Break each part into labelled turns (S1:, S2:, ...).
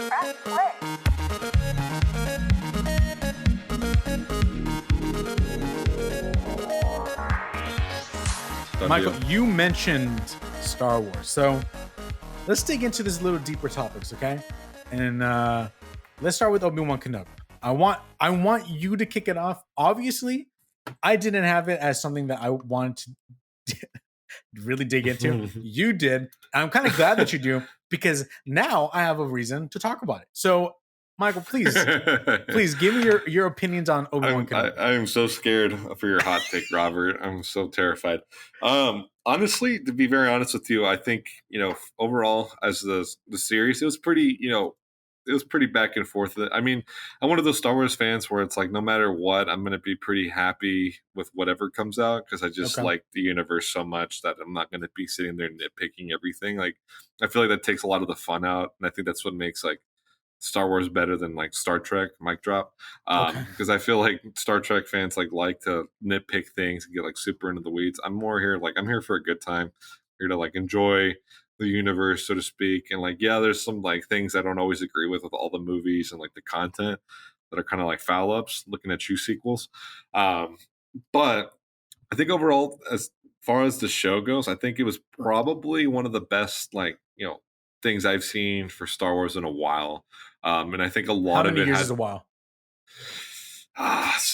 S1: Press play.
S2: Done
S3: Michael,
S2: deal.
S3: you mentioned Star Wars, so let's dig into this little deeper topics, okay? And let's start with Obi-Wan Kenobi. I want you to kick it off. Obviously, I didn't have it as something that I wanted to really dig into. You did. I'm kind of glad that you do because now I have a reason to talk about it. So, Michael, please give me your opinions on Obi-Wan Kenobi.
S2: I am so scared for your hot take, Robert. I'm so terrified. Honestly, to be very honest with you, I think overall as the series, it was pretty it was pretty back and forth. I mean, I'm one of those Star Wars fans where it's like no matter what, I'm going to be pretty happy with whatever comes out because I just
S3: Okay.
S2: like the universe so much that I'm not going to be sitting there nitpicking everything. Like I feel like that takes a lot of the fun out, and I think that's what makes like Star Wars better than like Star Trek. Mic drop.
S3: Okay.
S2: Because I feel like Star Trek fans like to nitpick things and get like super into the weeds. I'm more here like I'm here for a good time, here to like enjoy the universe, so to speak. And like yeah, there's some like things I don't always agree with all the movies and like the content that are kind of like foul ups. Looking at you sequels, but I think overall, as far as the show goes, I think it was probably one of the best like things I've seen for Star Wars in a while. And I think a lot
S3: How
S2: of
S3: many
S2: it
S3: years
S2: had
S3: is a while?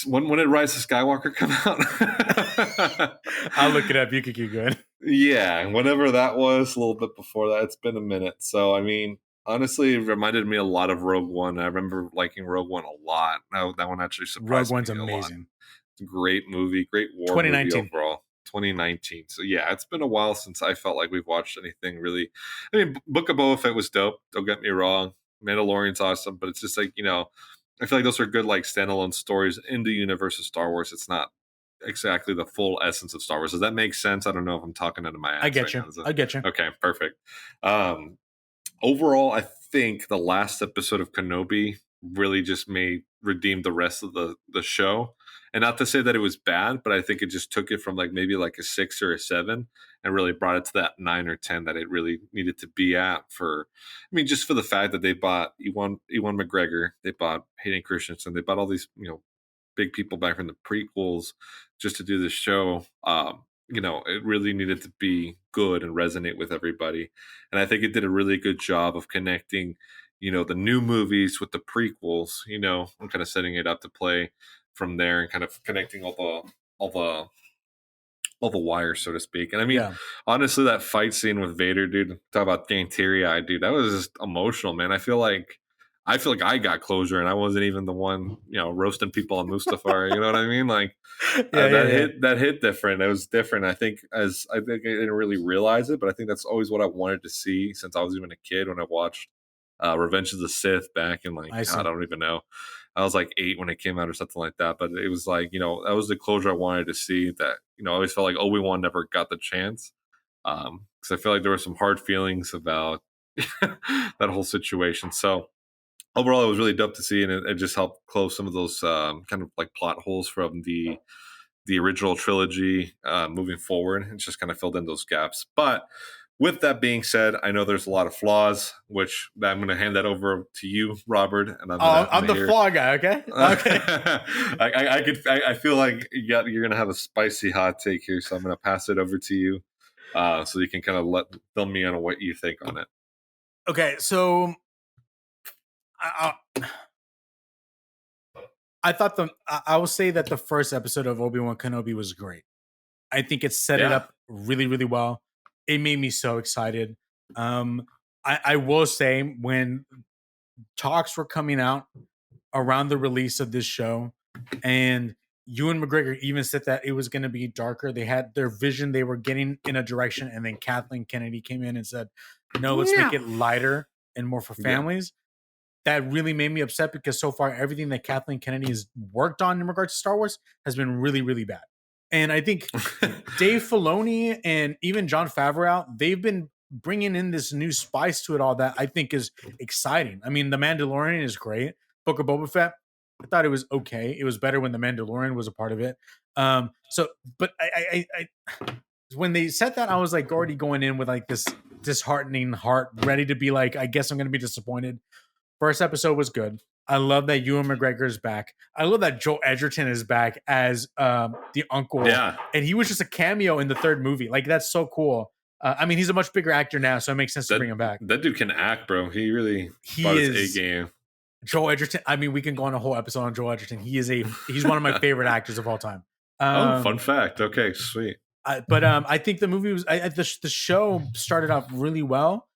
S2: when did Rise of Skywalker come out?
S3: I'll look it up. You can keep going.
S2: Yeah, whenever that was, a little bit before that. It's been a minute. So I mean, honestly, it reminded me a lot of Rogue One. I remember liking Rogue One a lot. That one actually
S3: Rogue
S2: surprised
S3: One's
S2: me a lot.
S3: amazing.
S2: It's a great movie, great war movie
S3: 2019.
S2: overall. 2019. So yeah, it's been a while since I felt like we've watched anything really. I mean, Book of Boba Fett was dope. Don't get me wrong. Mandalorian's awesome, but it's just like I feel like those are good like standalone stories in the universe of Star Wars. It's not exactly the full essence of Star Wars. Does that make sense? I don't know if I'm talking into my ass
S3: I get
S2: right
S3: you.
S2: now. Does it-
S3: I get you.
S2: Okay, perfect. Um, Overall, I think the last episode of Kenobi really just made redeemed the rest of the show. And not to say that it was bad, but I think it just took it from like maybe like a 6 or a 7 and really brought it to that 9 or 10 that it really needed to be at for I mean, just for the fact that they bought Ewan McGregor, they bought Hayden Christensen, they bought all these, big people back from the prequels just to do this show. It really needed to be good and resonate with everybody. And I think it did a really good job of connecting, the new movies with the prequels, and kind of setting it up to play from there and kind of connecting all the wires, so to speak. And I mean,
S3: Yeah.
S2: honestly, that fight scene with Vader, dude, talk about getting teary eyed, dude. That was just emotional, man. I feel like I got closure and I wasn't even the one, roasting people on Mustafar. You know what I mean? Like that hit different. It was different. I think I didn't really realize it, but I think that's always what I wanted to see since I was even a kid when I watched Revenge of the Sith back in like
S3: I see.
S2: God, I don't even know. I was like 8 when it came out or something like that. But it was like, that was the closure I wanted to see that, I always felt like Obi-Wan never got the chance. Because I feel like there were some hard feelings about that whole situation. So overall, it was really dope to see, and it just helped close some of those kind of like plot holes from the original trilogy moving forward. It's just kind of filled in those gaps. But with that being said, I know there's a lot of flaws, which I'm going to hand that over to you, Robert. And
S3: I'm the flaw guy. Okay. Okay.
S2: I feel like you're going to have a spicy hot take here, so I'm going to pass it over to you, so you can kind of fill me in on what you think on it.
S3: Okay. So, I thought I will say that the first episode of Obi-Wan Kenobi was great. I think it set it up really, really well. It made me so excited. I will say when talks were coming out around the release of this show, and Ewan McGregor even said that it was going to be darker. They had their vision; they were getting in a direction, and then Kathleen Kennedy came in and said, "No, let's make it lighter and more for families." That really made me upset because so far everything that Kathleen Kennedy has worked on in regards to Star Wars has been really, really bad. And I think Dave Filoni and even Jon Favreau, they've been bringing in this new spice to it all that I think is exciting. I mean, The Mandalorian is great. Book of Boba Fett, I thought it was okay. It was better when The Mandalorian was a part of it. But I when they said that, I was like already going in with like this disheartening heart, ready to be like, I guess I'm going to be disappointed. First episode was good. I love that Ewan McGregor is back. I love that Joel Edgerton is back as the uncle.
S2: Yeah.
S3: And he was just a cameo in the third movie. Like, that's so cool. I mean, he's a much bigger actor now, so it makes sense to bring him back.
S2: That dude can act, bro. He really brought his A game.
S3: Joel Edgerton. I mean, we can go on a whole episode on Joel Edgerton. He's one of my favorite actors of all time.
S2: Fun fact. Okay, sweet.
S3: But I think the movie was the show started off really well.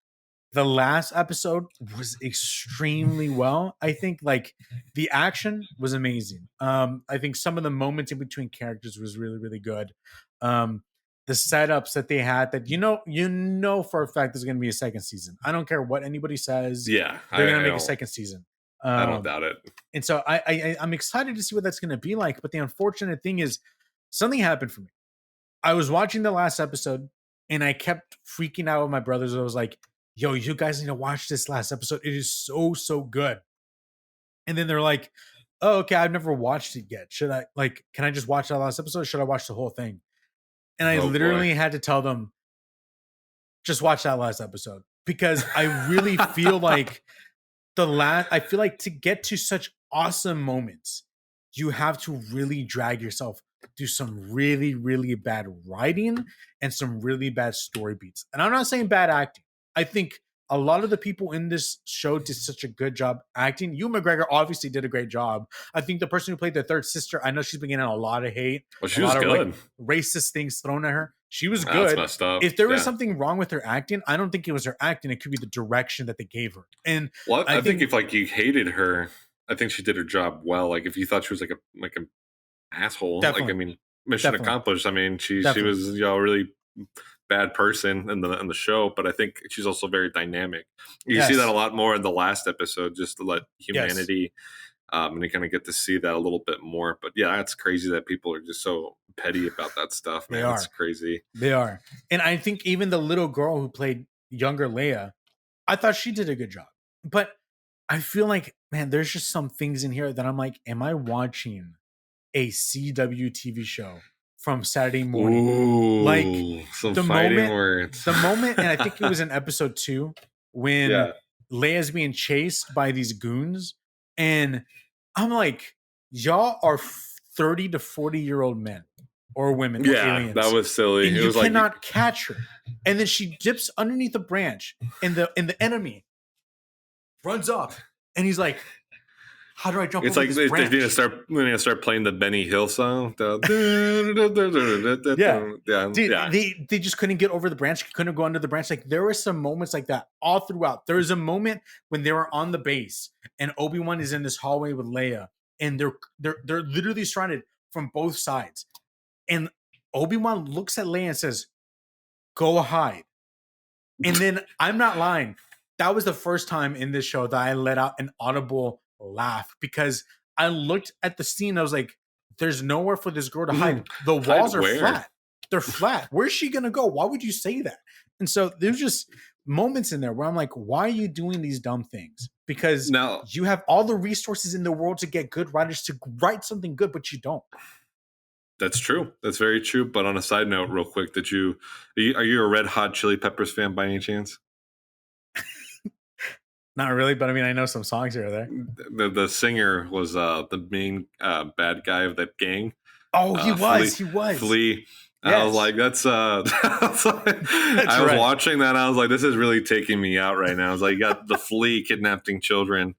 S3: The last episode was extremely well. I think like the action was amazing. I think some of the moments in between characters was really, really good. The setups that they had that you know for a fact there's going to be a second season. I don't care what anybody says.
S2: Yeah,
S3: they're going to make a second season.
S2: I don't doubt it.
S3: And so I'm excited to see what that's going to be like. But the unfortunate thing is something happened for me. I was watching the last episode and I kept freaking out with my brothers. I was like, yo, you guys need to watch this last episode. It is so, so good. And then they're like, oh, okay, I've never watched it yet. Can I just watch that last episode or should I watch the whole thing? And I literally had to tell them, just watch that last episode. Because I really feel like I feel like to get to such awesome moments, you have to really drag yourself through some really, really bad writing and some really bad story beats. And I'm not saying bad acting. I think a lot of the people in this show did such a good job acting. Ewan McGregor obviously did a great job. I think the person who played the third sister, I know she's been getting a lot of hate.
S2: Well, she was good.
S3: Of, racist things thrown at her. She was good.
S2: That's messed up.
S3: If there was something wrong with her acting, I don't think it was her acting. It could be the direction that they gave her. And
S2: I think if like you hated her, I think she did her job well. Like if you thought she was like an asshole,
S3: definitely.
S2: Like I mean, mission accomplished. I mean, she was really bad person in the show, but I think she's also very dynamic. You see that a lot more in the last episode, just to let humanity and you kind of get to see that a little bit more. But yeah, it's crazy that people are just so petty about that stuff, man. It's crazy.
S3: They are. And I think even the little girl who played younger Leia, I thought she did a good job. But I feel like, man, there's just some things in here that I'm like, am I watching a CW TV show from Saturday morning?
S2: Ooh,
S3: like
S2: some the fighting words.
S3: The moment, and I think it was in episode 2 when Leia's being chased by these goons, and I'm like, y'all are 30 to 40-year-old men or women. or aliens,
S2: that was silly.
S3: And you cannot catch her. And then she dips underneath a branch, and the enemy runs up, and he's like, how do I jump over this branch?
S2: They're going to start playing the Benny Hill song.
S3: They just couldn't get over the branch, couldn't go under the branch. Like, there were some moments like that all throughout. There was a moment when they were on the base and Obi-Wan is in this hallway with Leia, and they're literally surrounded from both sides. And Obi-Wan looks at Leia and says, go hide. And then, I'm not lying, that was the first time in this show that I let out an audible laugh, because I looked at the scene. I was like, there's nowhere for this girl to hide. The walls are flat. They're flat. Where's she going to go? Why would you say that? And so there's just moments in there where I'm like, why are you doing these dumb things? Because now you have all the resources in the world to get good writers to write something good, but you don't.
S2: That's true. That's very true. But on a side note, real quick, are you a Red Hot Chili Peppers fan by any chance?
S3: Not really, but I mean, I know some songs here or there.
S2: The singer was the main bad guy of that gang.
S3: Oh, he was.
S2: Flea. Yes. I was like, I was watching that. I was like, this is really taking me out right now. I was like, you got the Flea kidnapping children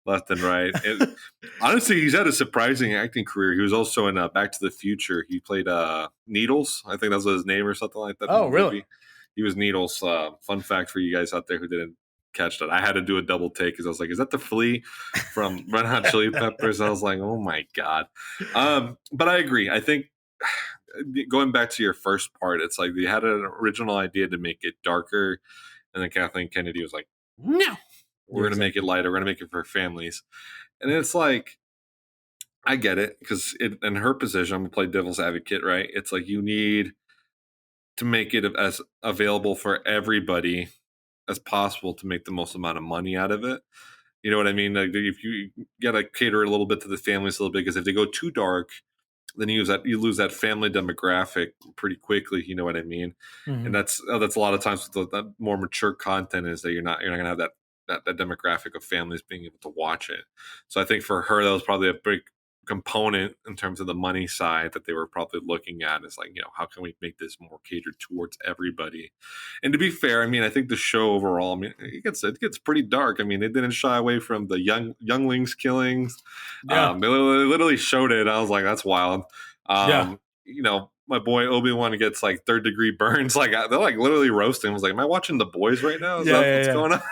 S2: left and right. And honestly, he's had a surprising acting career. He was also in Back to the Future. He played Needles. I think that was his name or something like that.
S3: Oh, really?
S2: He was Needles. Fun fact for you guys out there who didn't catch that. I had to do a double take because I was like, is that the Flea from Red Hot Chili Peppers? I was like, oh my God. But I agree. I think going back to your first part, it's like they had an original idea to make it darker, and then Kathleen Kennedy was like, no, we're going to make it lighter. We're going to make it for families. And it's like, I get it, because in her position, I'm going to play devil's advocate, right? It's like you need to make it as available for everybody as possible to make the most amount of money out of it. You know what I mean? Like, if you got to cater a little bit to the families a little bit, because if they go too dark, then you lose that family demographic pretty quickly. You know what I mean? Mm-hmm. And that's a lot of times with the more mature content is that you're not going to have that that demographic of families being able to watch it. So I think for her that was probably a big component in terms of the money side that they were probably looking at, is like, how can we make this more catered towards everybody? And to be fair, I mean, I think the show overall, I mean, it gets pretty dark. I mean, it didn't shy away from the younglings killings.
S3: Yeah.
S2: They literally showed it. I was like, that's wild.
S3: Yeah.
S2: My boy Obi-Wan gets like third-degree burns. Like they're like literally roasting. I was like, am I watching The Boys right now? Is that what's going on?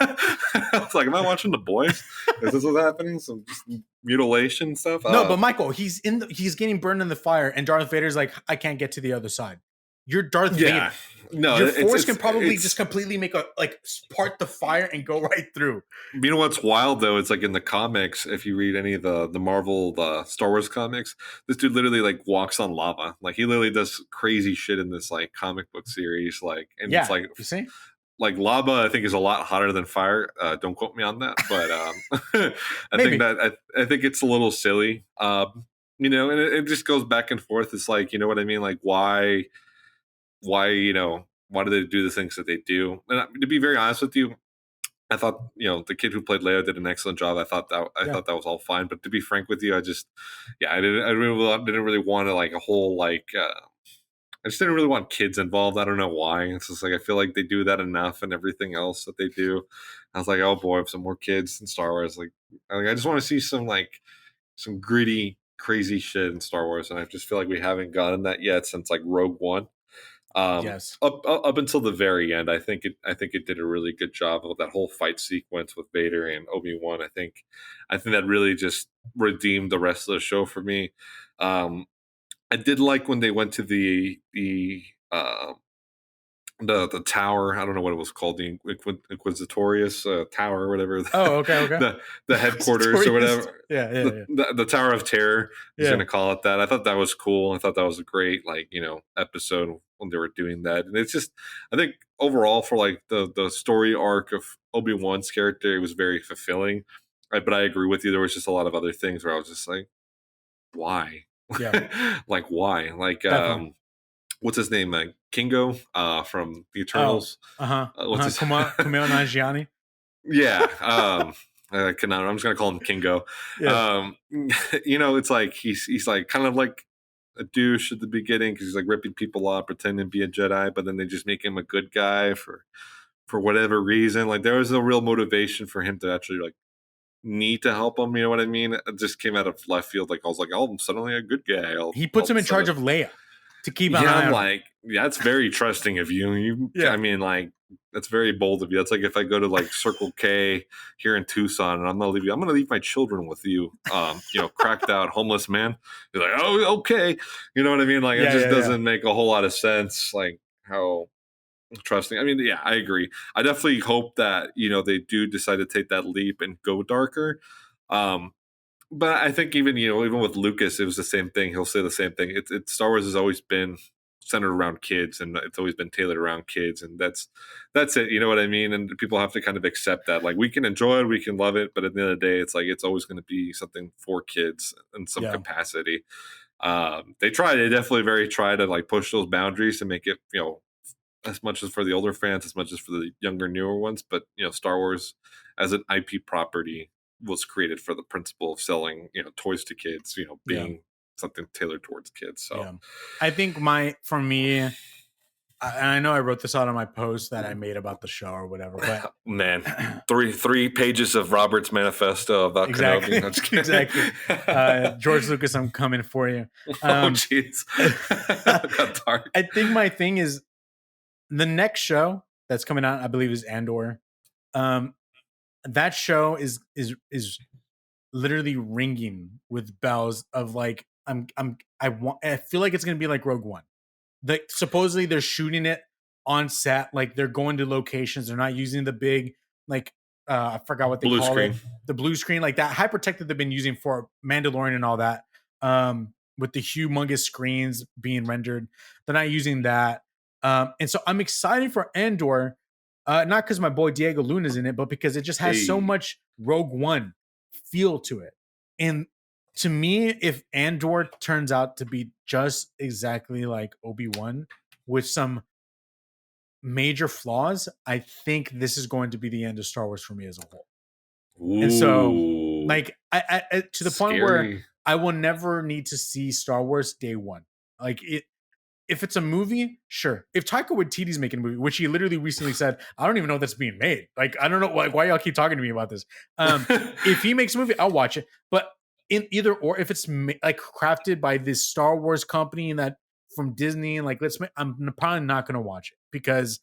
S2: I was like, am I watching The Boys? Is this what's happening? Some just mutilation stuff?
S3: No, but Michael, he's getting burned in the fire, and Darth Vader's like, I can't get to the other side. You're Darth Vader.
S2: No,
S3: your force can probably just completely make part the fire and go right through.
S2: You know what's wild though? It's like in the comics, if you read any of the Marvel, the Star Wars comics, this dude literally like walks on lava. Like he literally does crazy shit in this like comic book series. Like, and it's like,
S3: you see,
S2: like lava, I think is a lot hotter than fire. Don't quote me on that, but I think it's a little silly. And it just goes back and forth. It's like, you know what I mean? Like why do they do the things that they do? And to be very honest with you, I thought the kid who played Leo did an excellent job. I thought that was all fine. But to be frank with you, I didn't really want to like a whole like. I just didn't really want kids involved. I don't know why. It's just like I feel like they do that enough and everything else that they do. I was like, oh boy, some more kids in Star Wars. Like I just want to see some gritty, crazy shit in Star Wars, and I just feel like we haven't gotten that yet since like Rogue One.
S3: Yes.
S2: Up until the very end, I think it did a really good job of that whole fight sequence with Vader and Obi-Wan. I think that really just redeemed the rest of the show for me. I did like when they went to the tower. I don't know what it was called, the Inquisitorius Tower or whatever.
S3: Oh, okay.
S2: The headquarters or whatever.
S3: Yeah.
S2: The Tower of Terror. I was going to call it that. I thought that was cool. I thought that was a great episode when they were doing that. And it's just, I think overall for like the story arc of Obi-Wan's character, it was very fulfilling. But I agree with you. There was just a lot of other things where I was just like, why?
S3: Yeah.
S2: Like why? Like what's his name? Kingo from the Eternals.
S3: What's his Kumail Nanjiani?
S2: Yeah. I'm just gonna call him Kingo.
S3: Yeah.
S2: It's like he's like kind of like a douche at the beginning because he's like ripping people off, pretending to be a Jedi, but then they just make him a good guy for whatever reason. Like there was a real motivation for him to actually like need to help him. You know what I mean? It just came out of left field. Like I was like, oh, I'm suddenly a good guy.
S3: He puts him in charge of Leia to keep an eye on.
S2: I'm like, yeah, that's very trusting of you. I mean, like that's very bold of you. That's like if I go to like Circle K here in Tucson and I'm gonna leave my children with you. Cracked out homeless man. You're like, oh, okay. You know what I mean? Like it just doesn't make a whole lot of sense. Like how trusting. I mean, yeah, I agree. I definitely hope that they do decide to take that leap and go darker. But I think even with Lucas, it was the same thing. He'll say the same thing. It's Star Wars has always been centered around kids, and it's always been tailored around kids, and that's it. You know what I mean? And people have to kind of accept that. Like we can enjoy it, we can love it, but at the end of the day, it's like it's always going to be something for kids in some capacity. They definitely try to like push those boundaries to make it as much as for the older fans, as much as for the younger, newer ones. But Star Wars as an IP property was created for the principle of selling toys to kids, being something tailored towards kids. So
S3: I think for me, and I know I wrote this out on my post that I made about the show or whatever, but
S2: man, three pages of Robert's manifesto about Kenobi.
S3: Exactly. George Lucas, I'm coming for you.
S2: Oh jeez. Got dark.
S3: I think my thing is the next show that's coming out, I believe, is Andor. That show is literally ringing with bells of like I feel like it's gonna be like Rogue One. Supposedly they're shooting it on set, like they're going to locations. They're not using the big like I forgot what they call it, the blue screen, like that high protected they've been using for Mandalorian and all that. With the humongous screens being rendered, they're not using that. And so I'm excited for Andor, not because my boy Diego Luna's in it, but because it just has so much Rogue One feel to it. And to me, if Andor turns out to be just exactly like Obi-Wan with some major flaws, I think this is going to be the end of Star Wars for me as a whole.
S2: Ooh,
S3: And so, like, I to the point where
S2: scary.
S3: I will never need to see Star Wars day one. Like it, if it's a movie, sure. If Taika Waititi's making a movie, which he literally recently said, I don't even know that's being made. Like, I don't know why y'all keep talking to me about this. If he makes a movie, I'll watch it. But in either or, if it's like crafted by this Star Wars company and that from Disney, and like I'm probably not going to watch it because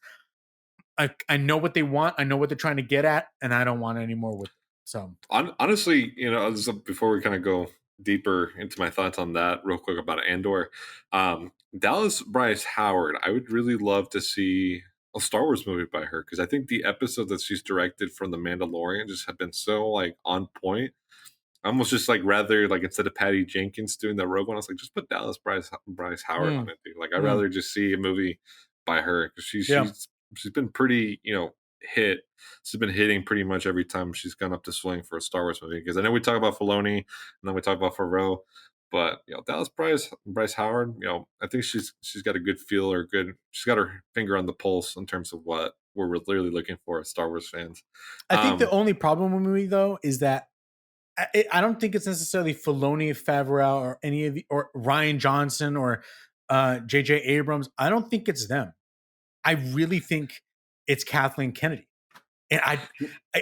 S3: I know what they want, I know what they're trying to get at, and I don't want any more with it. So
S2: Honestly, before we kind of go deeper into my thoughts on that, real quick about Andor, Dallas Bryce Howard, I would really love to see a Star Wars movie by her because I think the episodes that she's directed from The Mandalorian just have been so like on point. I almost just like rather like instead of Patty Jenkins doing the Rogue One, I was like just put Dallas Bryce Howard on it, dude. Like I'd rather just see a movie by her because
S3: yeah,
S2: she's been pretty hit. She's been hitting pretty much every time she's gone up to swing for a Star Wars movie. Because I know we talk about Filoni and then we talk about Favreau, but Dallas Bryce Howard, I think she's got a good feel or good. She's got her finger on the pulse in terms of what we're really looking for as Star Wars fans.
S3: I think the only problem with the movie though is that I don't think it's necessarily Filoni, Favreau, or any of the, or Ryan Johnson or J.J. Abrams. I don't think it's them. I really think it's Kathleen Kennedy, and I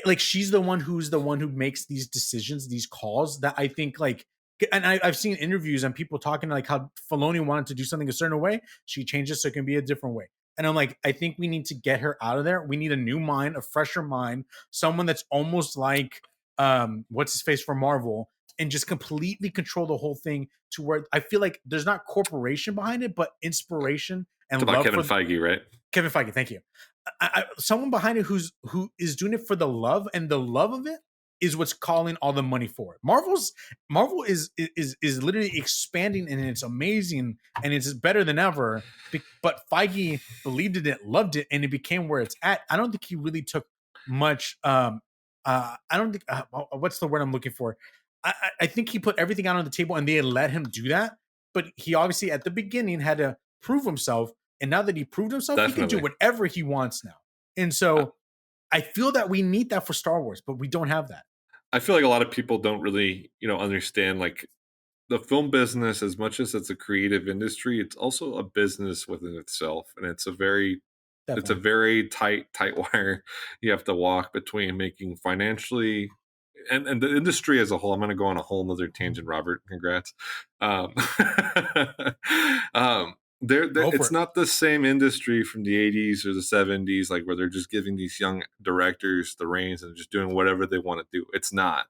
S3: like she's the one who makes these decisions, these calls that I think like. And I've seen interviews and people talking like how Filoni wanted to do something a certain way. She changed it so it can be a different way. And I'm like, I think we need to get her out of there. We need a new mind, a fresher mind, someone that's almost like what's his face from Marvel, and just completely control the whole thing to where I feel like there's not corporation behind it, but inspiration and
S2: it's about
S3: love
S2: Kevin
S3: for
S2: Feige, right?
S3: Kevin Feige. Thank you. Someone behind it who is doing it for the love, and the love of it is what's calling all the money for it. Marvel is literally expanding, and it's amazing, and it's better than ever. But Feige believed in it, loved it, and it became where it's at. I don't think he really took much. I don't think what's the word I'm looking for. I think he put everything out on the table, and they let him do that. But he obviously at the beginning had to prove himself, and now that he proved himself, he can do whatever he wants now. And so I feel that we need that for Star Wars, but we don't have that.
S2: I feel like a lot of people don't really, understand like the film business as much as it's a creative industry. It's also a business within itself, and it's a very tight wire you have to walk between making financially and the industry as a whole. I'm going to go on a whole nother tangent, Robert. Congrats. It's not the same industry from the 80s or the 70s, like where they're just giving these young directors the reins and just doing whatever they want to do. It's not.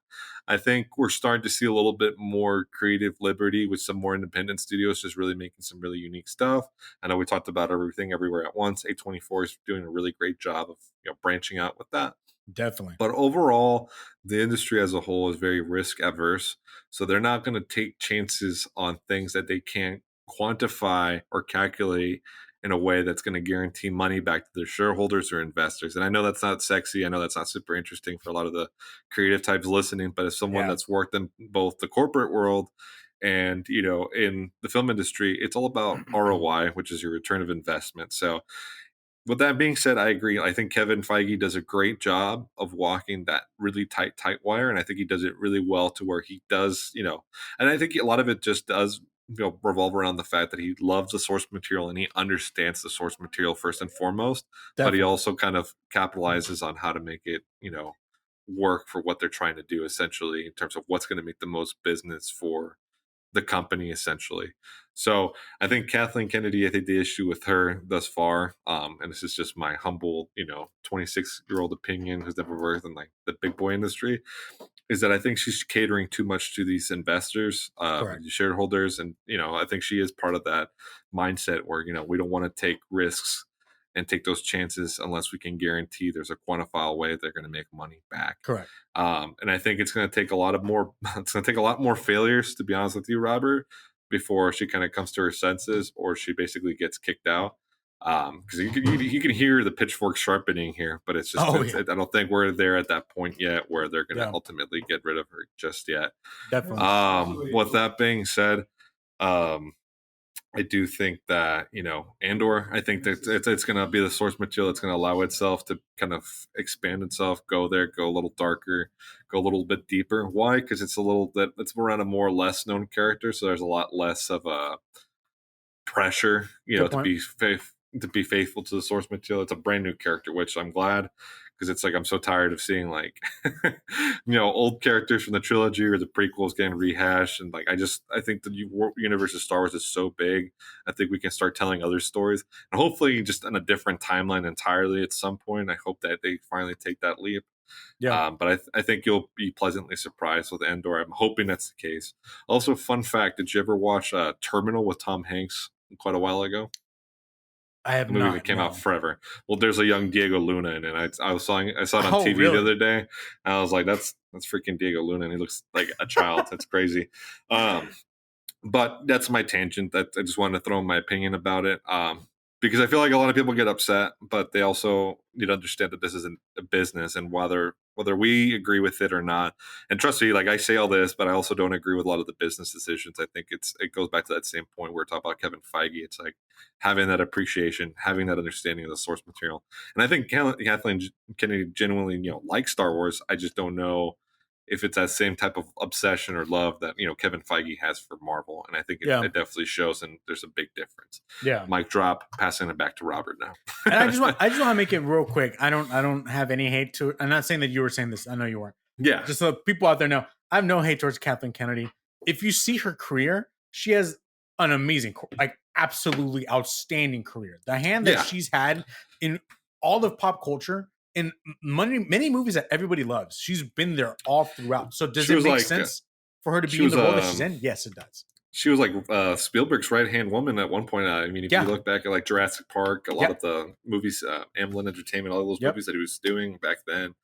S2: I think we're starting to see a little bit more creative liberty with some more independent studios just really making some really unique stuff. I know we talked about Everything Everywhere at Once. A24 is doing a really great job of branching out with that.
S3: Definitely.
S2: But overall, the industry as a whole is very risk averse. So they're not going to take chances on things that they can't quantify or calculate in a way that's going to guarantee money back to their shareholders or investors. And I know that's not sexy. I know that's not super interesting for a lot of the creative types listening, but as someone that's worked in both the corporate world and, in the film industry, it's all about ROI, which is your return of investment. So with that being said, I agree. I think Kevin Feige does a great job of walking that really tight wire. And I think he does it really well to where he does, and I think a lot of it just does, revolve around the fact that he loves the source material and he understands the source material first and foremost. Definitely. But he also kind of capitalizes on how to make it, work for what they're trying to do essentially in terms of what's going to make the most business for the company essentially. So I think Kathleen Kennedy, I think the issue with her thus far, and this is just my humble, 26-year-old opinion who's never worked in like the big boy industry, is that I think she's catering too much to these investors, shareholders. And, I think she is part of that mindset where, we don't want to take risks and take those chances unless we can guarantee there's a quantifiable way they're going to make money back.
S3: Correct.
S2: And I think it's going to take a lot more failures, to be honest with you, Robert, before she kind of comes to her senses or she basically gets kicked out. Because you can hear the pitchfork sharpening here, but it's just I don't think we're there at that point yet where they're going to ultimately get rid of her just yet.
S3: Definitely.
S2: With that being said, I do think that, Andor, I think that it's going to be the source material that's going to allow itself to kind of expand itself, go there, go a little darker, go a little bit deeper. Why? Because it's around a more less known character, so there's a lot less of a pressure,
S3: Good
S2: to
S3: point.
S2: be faithful to the source material. It's a brand new character, which I'm glad, because it's like I'm so tired of seeing like old characters from the trilogy or the prequels getting rehashed, and like I think the universe of Star Wars is so big. I think we can start telling other stories, and hopefully just in a different timeline entirely at some point. I hope that they finally take that leap.
S3: Yeah,
S2: But I think you'll be pleasantly surprised with Andor. I'm hoping that's the case. Also, fun fact: did you ever watch Terminal with Tom Hanks quite a while ago?
S3: I have
S2: A movie that
S3: not.
S2: came out
S3: No.
S2: forever. Well, there's a young Diego Luna in it. I saw it on
S3: Oh,
S2: TV the
S3: really?
S2: other day, and I was like, that's freaking Diego Luna, and he looks like a child. That's crazy. Um, but that's my tangent. That I just wanted to throw in my opinion about it, because I feel like a lot of people get upset, but they also need to understand that this is a business, and whether we agree with it or not. And trust me, like I say all this, but I also don't agree with a lot of the business decisions. I think it goes back to that same point where we talk about Kevin Feige. It's like having that appreciation, having that understanding of the source material. And I think Kathleen Kennedy genuinely, likes Star Wars. I just don't know if it's that same type of obsession or love that Kevin Feige has for Marvel, and I think it,
S3: Yeah,
S2: it definitely shows, and there's a big difference.
S3: yeah.
S2: Mic drop. Passing it back to Robert now.
S3: And I just want to make it real quick. I don't have any hate to it. I'm not saying that you were saying this. I know you weren't.
S2: Yeah,
S3: Just so people out there know, I have no hate towards Kathleen Kennedy. If you see her career, she has an amazing, like absolutely outstanding career. The hand that
S2: Yeah.
S3: she's had in all of pop culture, in many movies that everybody loves, she's been there all throughout. So does
S2: She
S3: it
S2: was
S3: make
S2: like,
S3: sense for her to
S2: she
S3: be in
S2: was
S3: the role that she's in? Yes, it does.
S2: she was like Spielberg's right hand woman at one point. I mean, if you
S3: Yeah.
S2: look back at like Jurassic Park, a lot
S3: Yep.
S2: of the movies, Amblin Entertainment, all those
S3: Yep.
S2: movies that he was doing back then,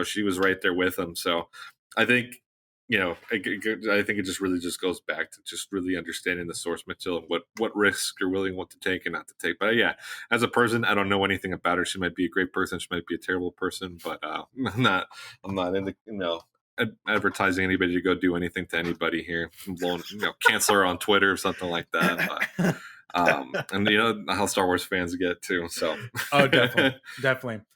S2: she was right there with him. So I think, I think it just really just goes back to just really understanding the source material and what risks you're willing to take and not to take. But yeah, as a person, I don't know anything about her. She might be a great person. She might be a terrible person, but I'm not in the, advertising anybody to go do anything to anybody here. I'm blowing, cancel her on Twitter or something like that. But, and how Star Wars fans get too. So,
S3: Oh, definitely, definitely.